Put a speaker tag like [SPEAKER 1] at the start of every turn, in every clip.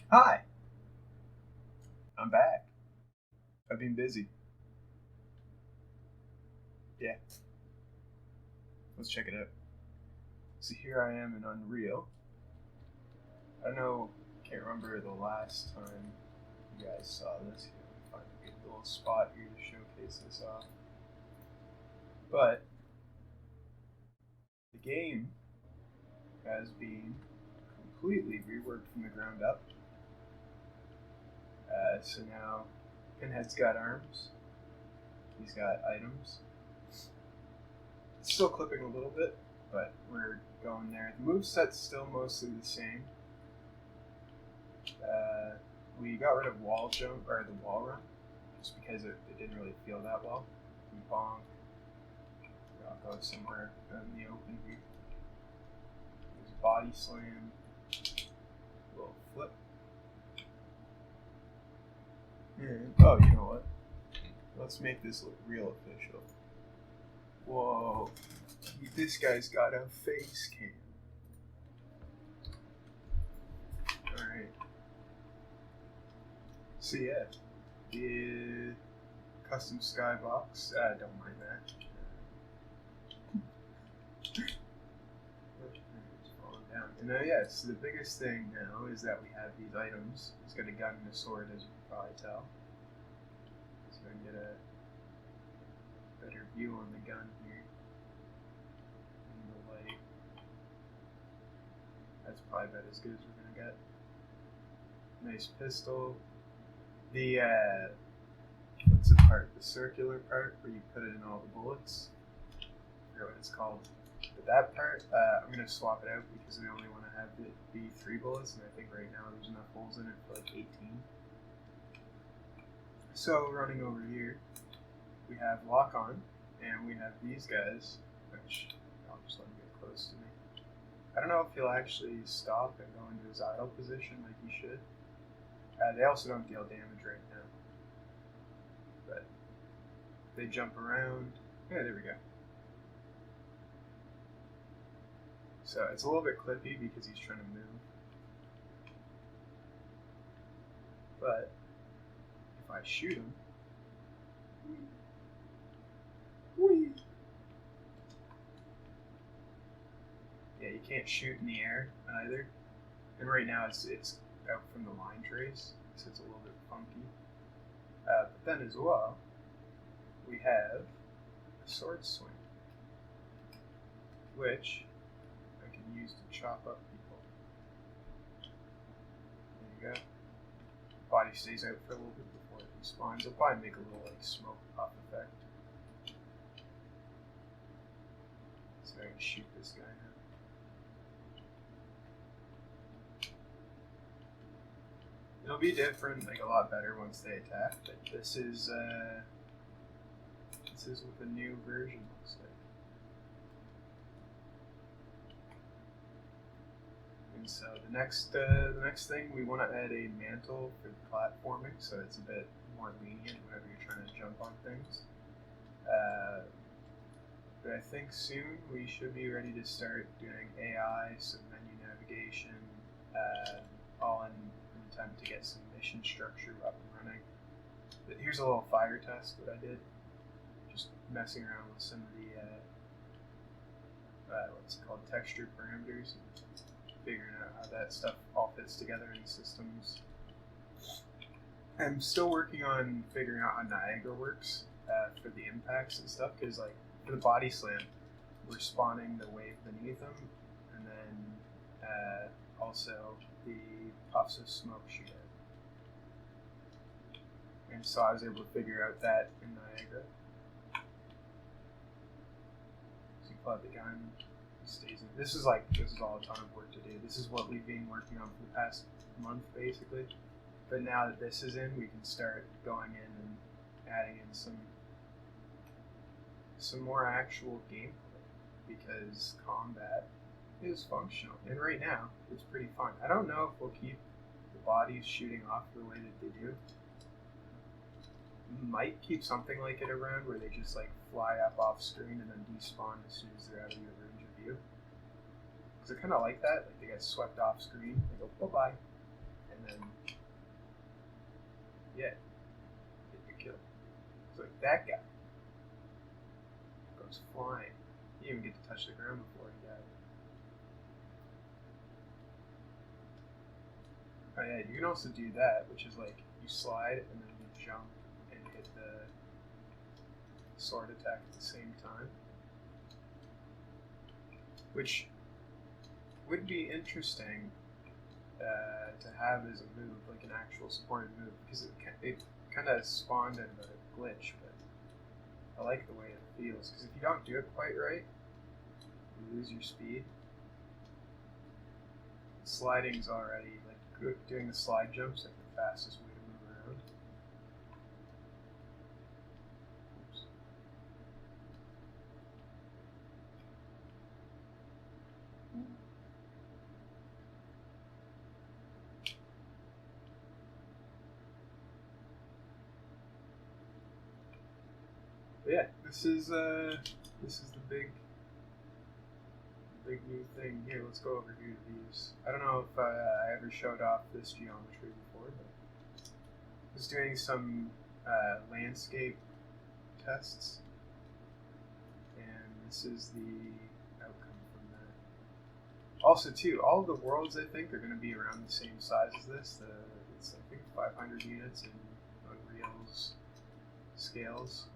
[SPEAKER 1] Hi, I'm back. I've been busy. Yeah, let's check it out. So here I am in Unreal. I don't know, can't remember the last time you guys saw this. Here, let me find a good little spot here to showcase this off. But the game has been completely reworked from the ground up. So now Pinhead's got arms. He's got items. It's still clipping a little bit, but we're going there. The moveset's still mostly the same. We got rid of wall jump or the wall run, just because it didn't really feel that well. We bonk. I'll go somewhere in the open here. There's body slam. Little flip. And, oh, you know what? Let's make this look real official. Whoa. This guy's got a face cam. Alright. So yeah, the custom skybox, don't mind that. It's falling down. And yeah, so the biggest thing now is that we have these items. He's got a gun and a sword, as you can probably tell. So I can get a better view on the gun here. In the light. That's probably about as good as we're gonna get. Nice pistol. The what's the part? The circular part where you put it in all the bullets. I forget what it's called. But that part, I'm gonna swap it out because we only want to have it be 3 bullets, and I think right now there's enough holes in it for like 18. So running over here, we have lock on, and we have these guys, which I'll just let him get close to me. I don't know if he'll actually stop and go into his idle position like he should. They also don't deal damage right now. But they jump around. Yeah, there we go. So it's a little bit clippy because he's trying to move. But if I shoot him, whee. Yeah, you can't shoot in the air either. And right now it's out from the line trace, so it's a little bit funky. But then as well, we have a sword swing, which I can use to chop up people. There you go. Body stays out for a little bit before it respawns. It'll probably make a little like smoke pop effect. So I can shoot this guy now. It'll be different, like a lot better once they attack, but this is what the new version looks like. And so the next thing, we want to add a mantle for the platforming, so it's a bit more lenient whenever you're trying to jump on things. But I think soon we should be ready to start doing AI, some menu navigation, all in time to get some mission structure up and running. But here's a little fire test that I did, just messing around with some of the what's it called, texture parameters, and figuring out how that stuff all fits together in systems. I'm still working on figuring out how Niagara works for the impacts and stuff, because like for the body slam, we're spawning the wave beneath them, and then also the puffs of smoke shoot out. And so I was able to figure out that in Niagara. So you pull out the gun, he stays in. This is all a ton of work to do. This is what we've been working on for the past month, basically. But now that this is in, we can start going in and adding in some more actual gameplay, because combat is functional, and right now it's pretty fun. I don't know if we'll keep the bodies shooting off the way that they do. Might keep something like it around where they just like fly up off screen and then despawn as soon as they're out of your range of view. Because I kind of like that. Like they get swept off screen, they go bye bye, and then Yeah, get the kill. It's like that guy goes flying. He didn't even get to touch the ground before he died. Oh yeah, you can also do that, which is like you slide and then you jump and hit the sword attack at the same time, which would be interesting to have as a move, like an actual supported move, because it kind of spawned in a glitch, but I like the way it feels, because if you don't do it quite right, you lose your speed. Sliding's already, like, doing the slide jumps, like the fastest way to move around. Oops. But yeah, this is the big new thing. Here, let's go over here to these. I don't know if I ever showed off this geometry before, but I was doing some landscape tests, and this is the outcome from that. Also, too, all of the worlds, I think, are going to be around the same size as this. It's, I think, 500 units in Unreal's scales.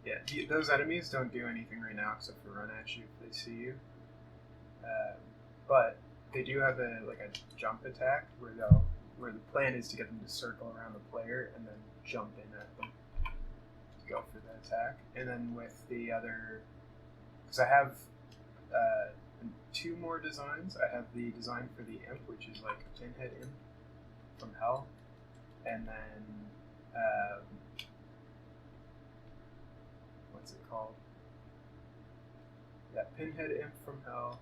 [SPEAKER 1] Yeah, those enemies don't do anything right now except for run at you if they see you. But they do have a jump attack where the plan is to get them to circle around the player and then jump in at them to go for the attack. And then with the other, because I have two more designs. I have the design for the imp, which is like a Pinhead imp from hell, and then what's it called? Yeah, Pinhead imp from hell.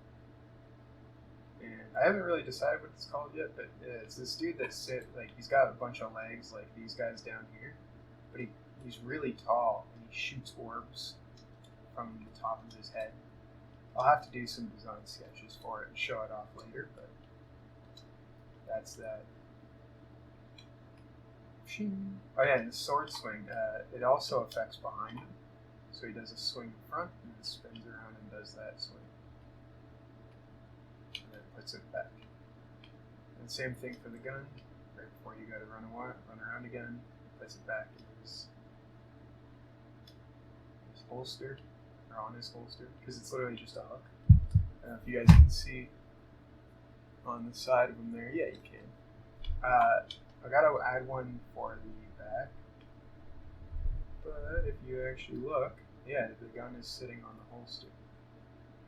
[SPEAKER 1] And I haven't really decided what it's called yet, but it's this dude he's got a bunch of legs like these guys down here, but he's really tall and he shoots orbs from the top of his head. I'll have to do some design sketches for it and show it off later, but that's that. Oh yeah, and the sword swing, it also affects behind him. So he does a swing in front and then spins around and does that swing. And then puts it back. And same thing for the gun. Right before you go to run around again, puts it back in his holster, or on his holster, because it's literally just a hook. I don't know if you guys can see on the side of him there. Yeah, you can. I gotta add one for the back. But if you actually look, yeah, the gun is sitting on the holster.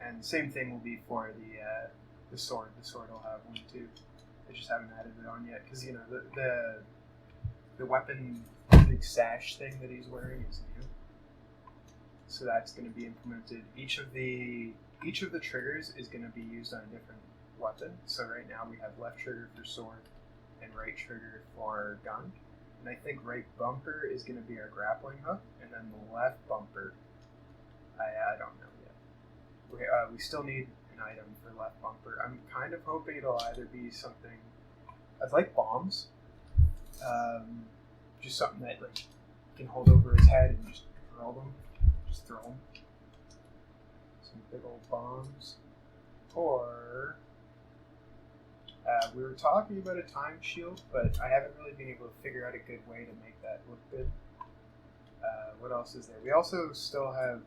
[SPEAKER 1] And the same thing will be for the sword. The sword will have one too. I just haven't added it on yet because the weapon big sash thing that he's wearing is new. So that's going to be implemented. Each of the triggers is going to be used on a different weapon. So right now we have left trigger for sword and right trigger for gun. And I think right bumper is going to be our grappling hook, and then the left bumper, I don't know yet. We still need an item for left bumper. I'm kind of hoping it'll either be something. I'd like bombs, just something that you can hold over his head and just throw them. Just throw them. Some big old bombs, or. We were talking about a time shield, but I haven't really been able to figure out a good way to make that look good. What else is there? We also still have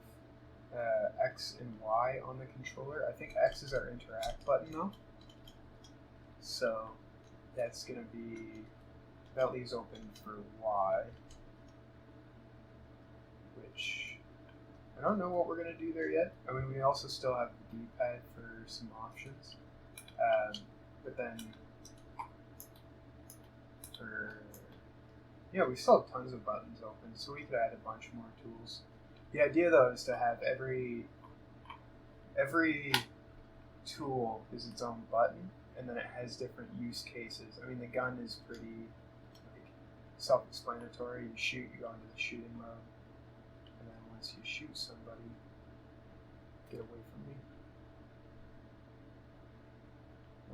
[SPEAKER 1] X and Y on the controller. I think X is our interact button though. So that leaves open for Y, which I don't know what we're going to do there yet. I mean, we also still have the D-pad for some options. But then, we still have tons of buttons open, so we could add a bunch more tools. The idea, though, is to have every tool is its own button, and then it has different use cases. I mean, the gun is pretty self-explanatory. You shoot, you go into the shooting mode, and then once you shoot somebody, get away from me.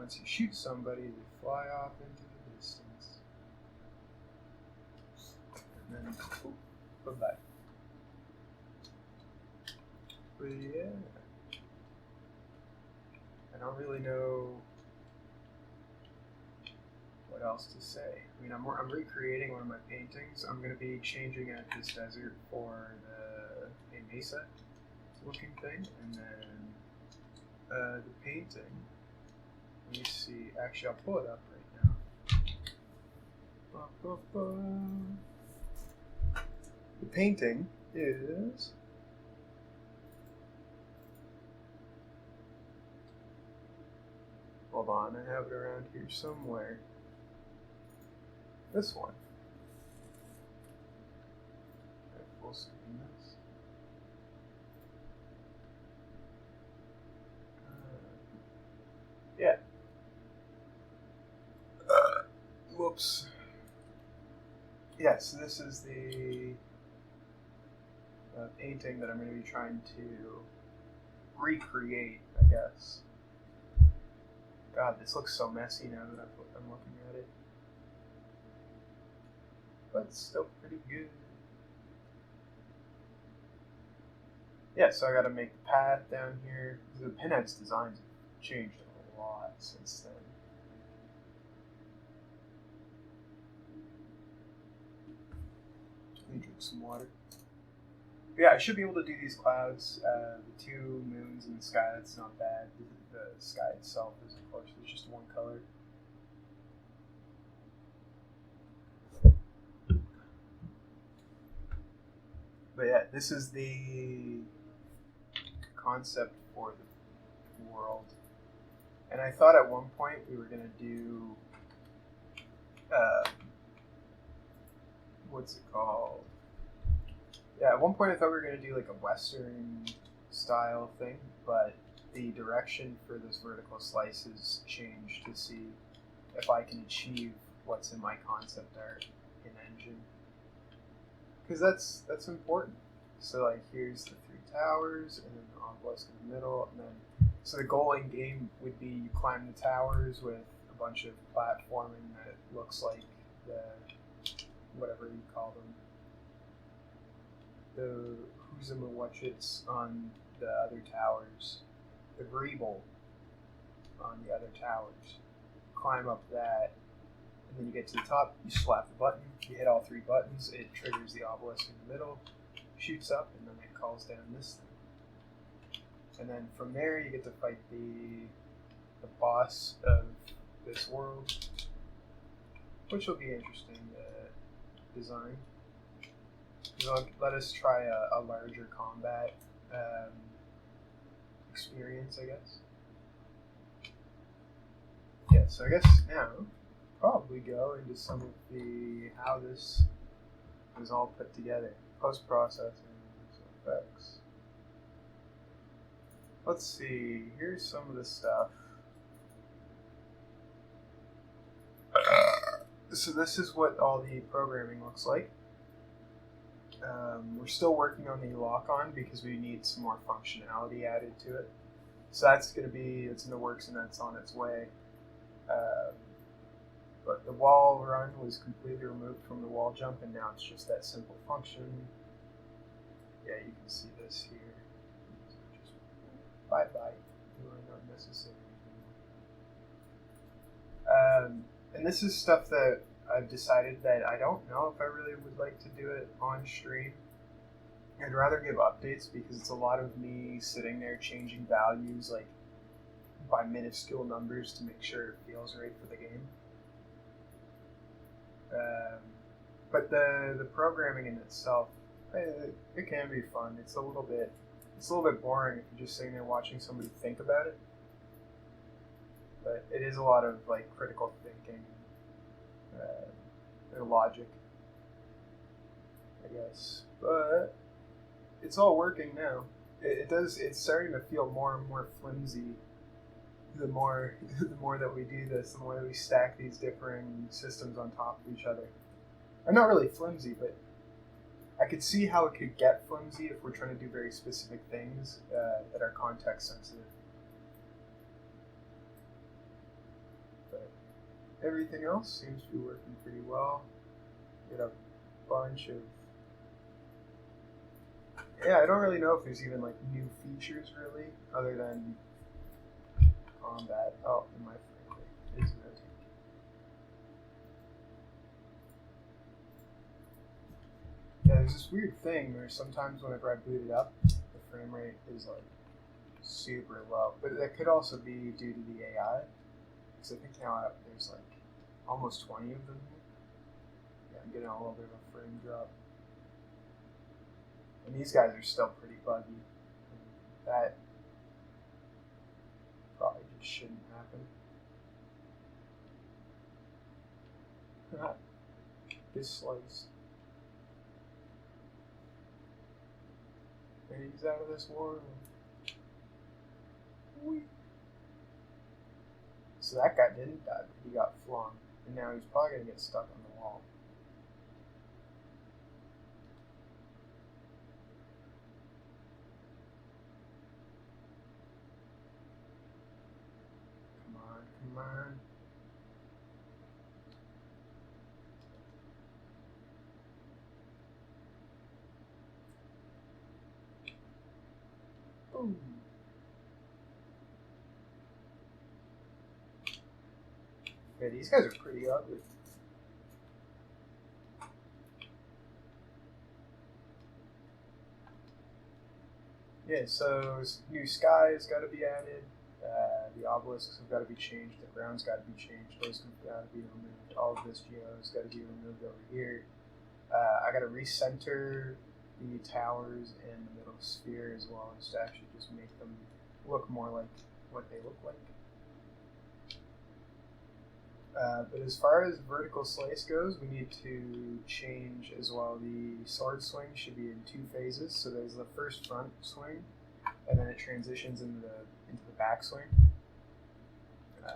[SPEAKER 1] once you shoot somebody, they fly off into the distance. And then, bye-bye. But yeah, I don't really know what else to say. I mean, I'm recreating one of my paintings. I'm going to be changing out this desert for a mesa looking thing, and then the painting. Let me see. Actually, I'll pull it up right now. The painting is. Hold on, I have it around here somewhere. This one. Full screen this. Yeah. Whoops. Yeah, so this is the painting that I'm going to be trying to recreate, I guess. God, this looks so messy now that I'm looking at it. But it's still pretty good. Yeah, so I gotta make the path down here. The Pinhead's designs have changed a lot since then. Let me drink some water. But yeah, I should be able to do these clouds. The two moons in the sky, that's not bad. The sky itself is, of course, it's just one color. But yeah, this is the concept for the world. And I thought at one point we were going to do, what's it called? Yeah, at one point I thought we were going to do like a Western style thing, but the direction for this vertical slice has changed to see if I can achieve what's in my concept art in Engine. Because that's important. So like here's the three towers, and then the obelisk in the middle, and then so the goal in game would be you climb the towers with a bunch of platforming that looks like the whatever you call them, the who's-em-a-whatchits on the other towers, the Greeble on the other towers. Climb up that. And then you get to the top, you slap the button, you hit all three buttons, it triggers the obelisk in the middle, shoots up, and then it calls down this thing. And then from there you get to fight the boss of this world, which will be interesting to design. Let us try a larger combat experience, I guess. Yeah, so I guess now probably go into some of the how this is all put together, post-processing effects. Let's see, here's some of the stuff. So this is what all the programming looks like. We're still working on the lock-on because we need some more functionality added to it. So that's going to be, it's in the works and that's on its way. But the wall run was completely removed from the wall jump, and now it's just that simple function. Yeah, you can see this here. Just bye-bye. Really not necessary anymore. And this is stuff that I've decided that I don't know if I really would like to do it on stream. I'd rather give updates because it's a lot of me sitting there changing values like by minuscule numbers to make sure it feels right for the game. But the programming in itself, it can be fun. It's a little bit boring if you're just sitting there watching somebody think about it. But it is a lot of like critical thinking, and logic, I guess. But it's all working now. It's starting to feel more and more flimsy. The more that we do this, the more that we stack these differing systems on top of each other. I'm not really flimsy, but I could see how it could get flimsy if we're trying to do very specific things that are context sensitive. everything else seems to be working pretty well. Get a bunch of... Yeah, I don't really know if there's even like new features really, other than combat. Oh, and my frame rate is good. Yeah, there's this weird thing where sometimes whenever I boot it up, the frame rate is like super low. But that could also be due to the AI. Because I think now there's like almost 20 of them here. Yeah, I'm getting a little bit of a frame drop. And these guys are still pretty buggy. And that probably just shouldn't happen. This slice. And he's out of this world. Whee. So that guy didn't die, but he got flung. And now he's probably going to get stuck on the wall. Come on, come on. Boom. Yeah, these guys are pretty ugly. Yeah, so new skies got to be added. The obelisks have got to be changed. The ground's got to be changed. Those have got to be removed. All of this geo's got to be removed over here. I got to recenter the towers and the middle sphere as well as to actually just make them look more like what they look like. But as far as vertical slice goes, we need to change as well. The sword swing should be in 2 phases. So there's the first front swing, and then it transitions into the back swing.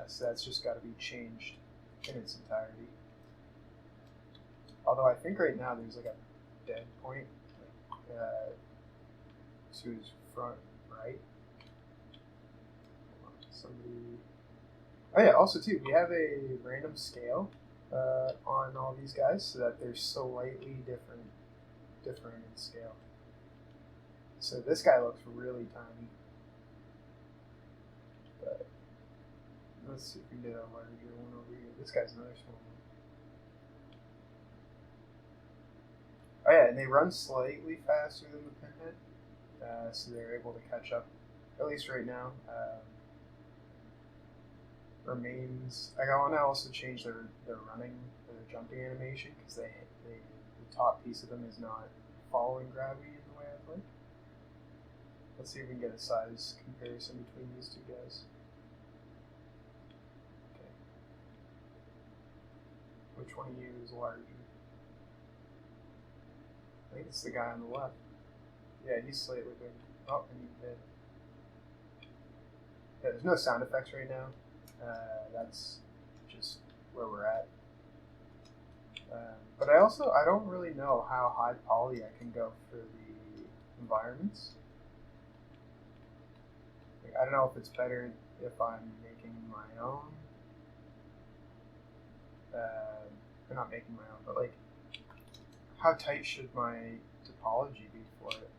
[SPEAKER 1] So that's just got to be changed in its entirety. Although I think right now there's like a dead point to his front right. Hold on, somebody. Oh yeah, also too, we have a random scale on all these guys so that they're slightly different in scale. So this guy looks really tiny. But let's see if we can get a larger one over here. This guy's another small one. Oh yeah, and they run slightly faster than the Pinhead, so they're able to catch up, at least right now. Remains. I want to also change their running or their jumping animation because the top piece of them is not following gravity in the way I'd like. Let's see if we can get a size comparison between these two guys. Okay. Which one of you is larger? I think it's the guy on the left. Yeah, he's slightly bigger. Oh, and he's dead. Yeah, there's no sound effects right now. That's just where we're at. But I don't really know how high poly I can go for the environments. Like, I don't know if it's better if I'm making my own. Or not making my own, but like, how tight should my topology be for it?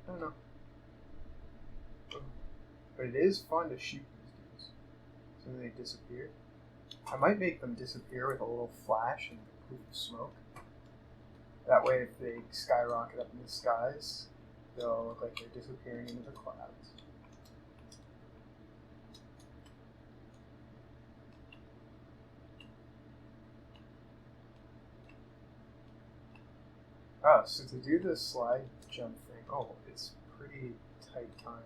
[SPEAKER 1] I don't know. But it is fun to shoot these dudes. So they disappear. I might make them disappear with a little flash and a poof of smoke. That way if they skyrocket up in the skies, they'll look like they're disappearing into the clouds. Oh, so to do the slide jump thing, oh, it's pretty tight time.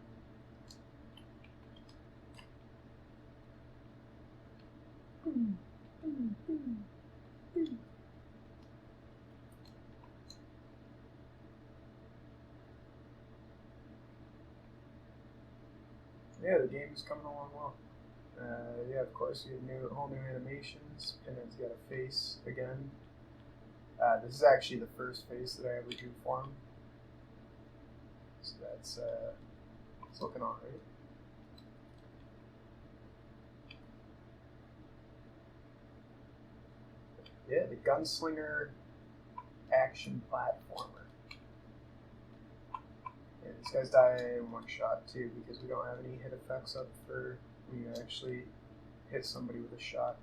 [SPEAKER 1] Yeah, the game is coming along well. Yeah, of course, we have whole new animations. Pinhead's got a face again. This is actually the first face that I ever drew for him. So that's it's looking alright. Yeah, the Gunslinger action platformer. Yeah, these guys die in one shot too because we don't have any hit effects up for when you actually hit somebody with a shot.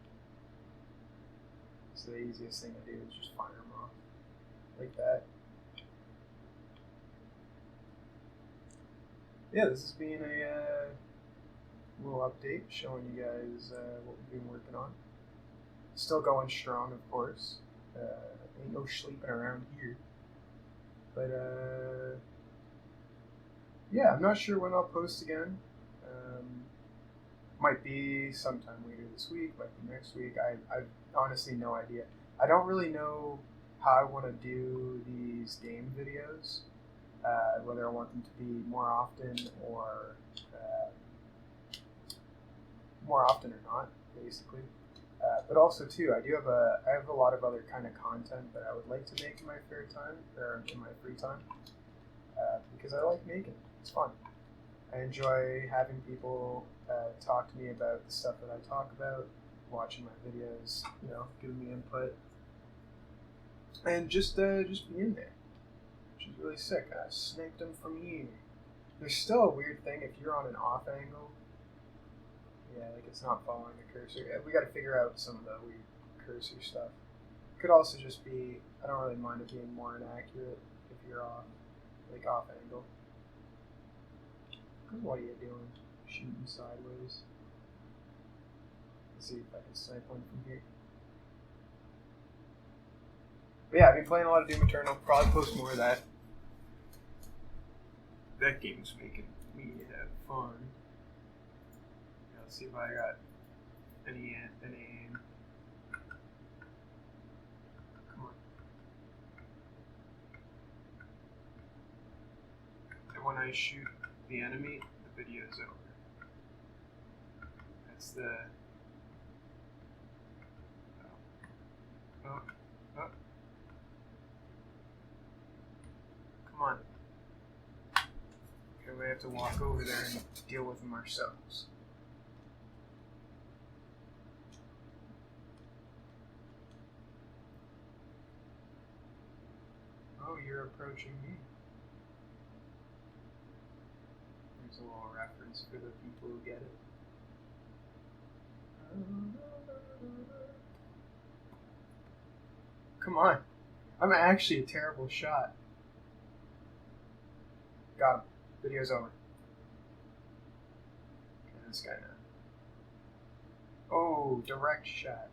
[SPEAKER 1] So the easiest thing to do is just fire them off like that. Yeah, this has been a little update showing you guys what we've been working on. Still going strong, of course. Ain't no sleeping around here. But yeah, I'm not sure when I'll post again. Might be sometime later this week, might be next week. I've honestly no idea. I don't really know how I want to do these game videos. Whether I want them to be more often or not, basically. But also too, I have a lot of other kind of content that I would like to make in my spare time or in my free time because I like making it. It's fun. I enjoy having people talk to me about the stuff that I talk about, watching my videos, giving me input, and just being there, which is really sick. I sniped him from here. There's still a weird thing if you're on an off angle. Yeah, like it's not following the cursor. We got to figure out some of the weird cursor stuff. It could also just be, I don't really mind it being more inaccurate if you're off angle. What are you doing? Shooting sideways. Let's see if I can snipe one from here. But yeah, I've been playing a lot of Doom Eternal. Probably post more of that. That game's making me have fun. Yeah, let's see if I got any aim. Come on. And when I shoot the enemy, the video's over. That's the... Oh. Come on. Okay, we have to walk over there and deal with them ourselves. Oh, you're approaching me. There's a little reference for the people who get it. Come on. I'm actually a terrible shot. Got him. Video's over. Okay, this guy now. Oh, direct shot.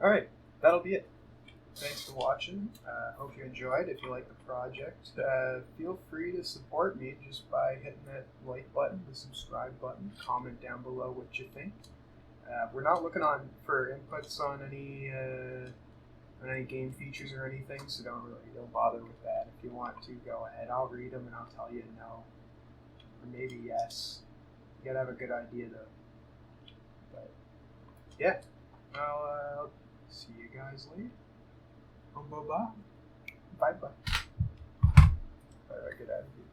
[SPEAKER 1] Alright, that'll be it. Thanks for watching. Hope you enjoyed. If you like the project, feel free to support me just by hitting that like button, the subscribe button. Comment down below what you think. We're not looking for inputs on any game features or anything, so don't bother with that. If you want to, go ahead. I'll read them and I'll tell you no, or maybe yes. You gotta have a good idea though. But yeah, I'll see you guys later. Bye bye. Bye bye. Good attitude.